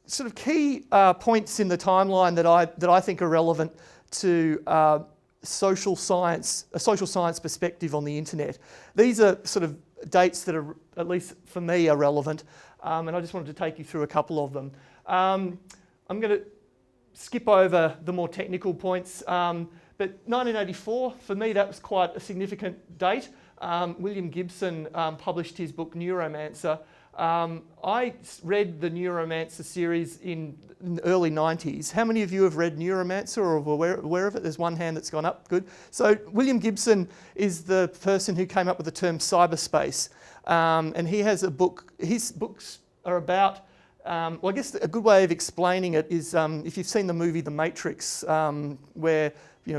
sort of key points in the timeline that I think are relevant to a social science perspective on the internet. These are sort of dates that are, at least for me, are relevant, and I just wanted to take you through a couple of them. I'm going to skip over the more technical points, but 1984, for me, that was quite a significant date. William Gibson published his book Neuromancer. I read the Neuromancer series in the early 90s. How many of you have read Neuromancer or are aware of it? There's one hand that's gone up. Good. So William Gibson is the person who came up with the term cyberspace. And he has a book. His books are about, well, I guess a good way of explaining it is if you've seen the movie The Matrix, where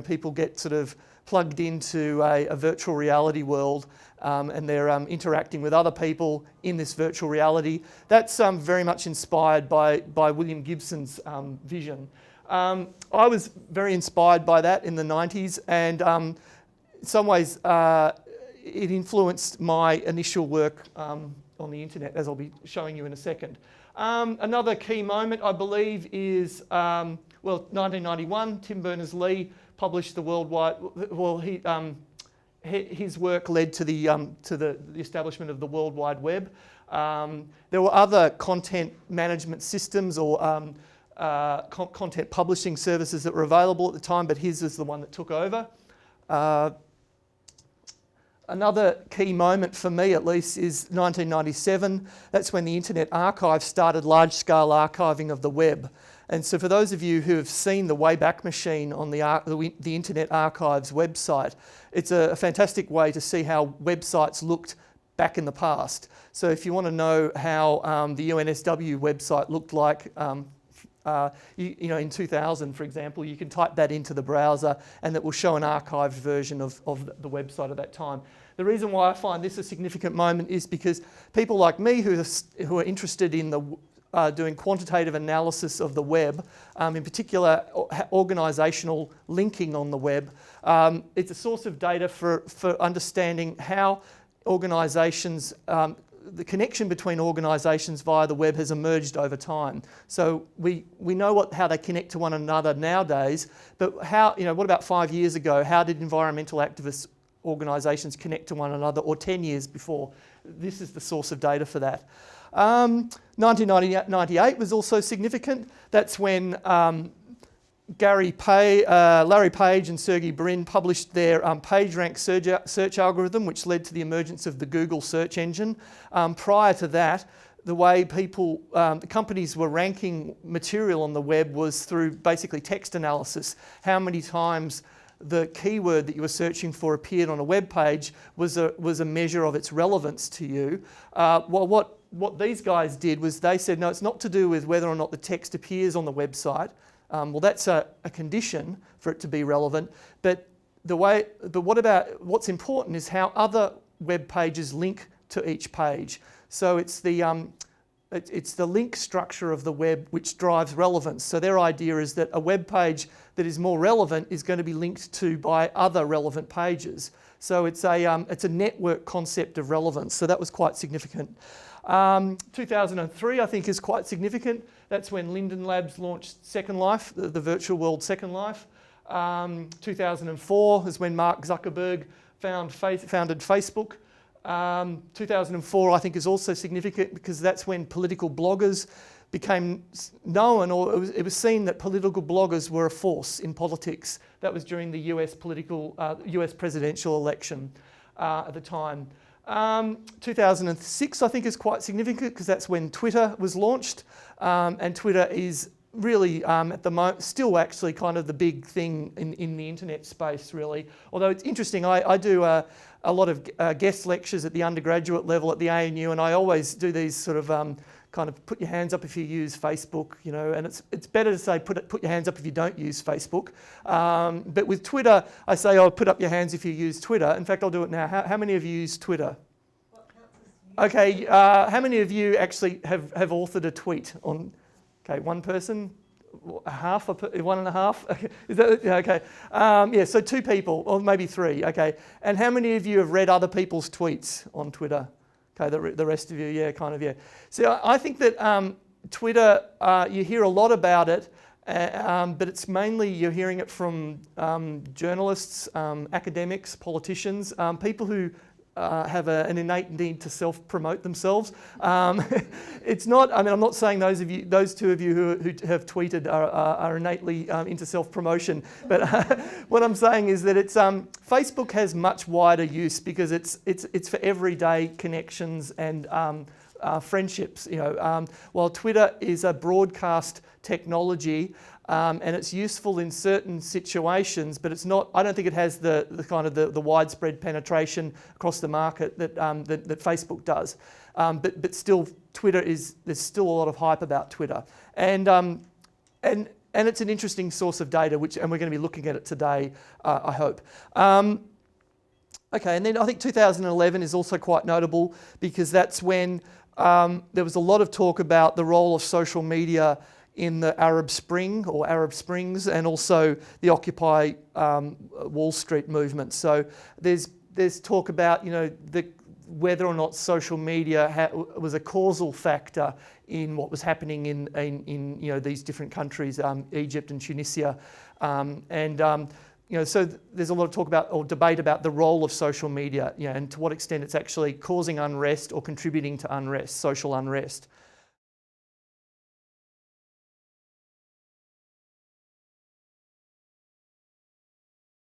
people get sort of plugged into a virtual reality world and they're interacting with other people in this virtual reality. That's very much inspired by William Gibson's vision. I was very inspired by that in the 90s, and in some ways it influenced my initial work on the internet, as I'll be showing you in a second. Another key moment, I believe, is 1991. Tim Berners-Lee published the worldwide. Well, his work led to the establishment of the World Wide Web. There were other content management systems or content publishing services that were available at the time, but his was the one that took over. Another key moment for me, at least, is 1997. That's when the Internet Archive started large-scale archiving of the web. And so for those of you who have seen the Wayback Machine on the Internet Archive's website, it's a fantastic way to see how websites looked back in the past. So if you want to know how the UNSW website looked like in 2000, for example, you can type that into the browser and it will show an archived version of the website at that time. The reason why I find this a significant moment is because people like me who are interested in doing quantitative analysis of the web, in particular organisational linking on the web, it's a source of data for understanding how organisations, the connection between organisations via the web has emerged over time. So we know how they connect to one another nowadays, but what about 5 years ago? How did environmental activist organisations connect to one another, or 10 years before? This is the source of data for that. 1998 was also significant. That's when Larry Page and Sergey Brin published their PageRank search algorithm, which led to the emergence of the Google search engine. Prior to that, the way the companies were ranking material on the web was through basically text analysis. How many times the keyword that you were searching for appeared on a web page was a measure of its relevance to you. What these guys did was they said, no, it's not to do with whether or not the text appears on the website. Well, that's a condition for it to be relevant. But what's important is how other web pages link to each page. So it's the link structure of the web which drives relevance. So their idea is that a web page that is more relevant is going to be linked to by other relevant pages. So it's a network concept of relevance. So that was quite significant. 2003, I think, is quite significant. That's when Linden Labs launched Second Life, the virtual world Second Life. 2004 is when Mark Zuckerberg founded Facebook. 2004, I think, is also significant because that's when political bloggers became known, or it was seen that political bloggers were a force in politics. That was during the US presidential election at the time. 2006, I think, is quite significant because that's when Twitter was launched, and Twitter is really at the moment still actually kind of the big thing in the internet space, really. Although it's interesting, I do a lot of guest lectures at the undergraduate level at the ANU, and I always do these sort of kind of put your hands up if you use Facebook, and it's better to say put your hands up if you don't use Facebook. But with Twitter, I say, put up your hands if you use Twitter. In fact, I'll do it now. How many of you use Twitter? Okay, how many of you actually have authored a tweet on? Okay, one person, one and a half. Okay, is that okay? Yeah, so 2 people, or maybe 3. Okay, and how many of you have read other people's tweets on Twitter? Okay, the rest of you, yeah, kind of, yeah. So I think that Twitter, you hear a lot about it, but it's mainly you're hearing it from journalists, academics, politicians, people who have an innate need to self-promote themselves. It's not. I mean, I'm not saying those two of you who have tweeted are innately into self-promotion. But what I'm saying is that it's Facebook has much wider use because it's for everyday connections and friendships. While Twitter is a broadcast technology. And it's useful in certain situations, but it's not. I don't think it has the kind of the widespread penetration across the market that Facebook does. But still, there's still a lot of hype about Twitter, and it's an interesting source of data, and we're going to be looking at it today, I hope. Okay, and then I think 2011 is also quite notable because that's when there was a lot of talk about the role of social media in the Arab Spring or Arab Springs, and also the Occupy Wall Street movement. So there's talk about whether or not social media was a causal factor in what was happening in these different countries, Egypt and Tunisia, so there's a lot of talk about or debate about the role of social media, and to what extent it's actually causing unrest or contributing to unrest, social unrest.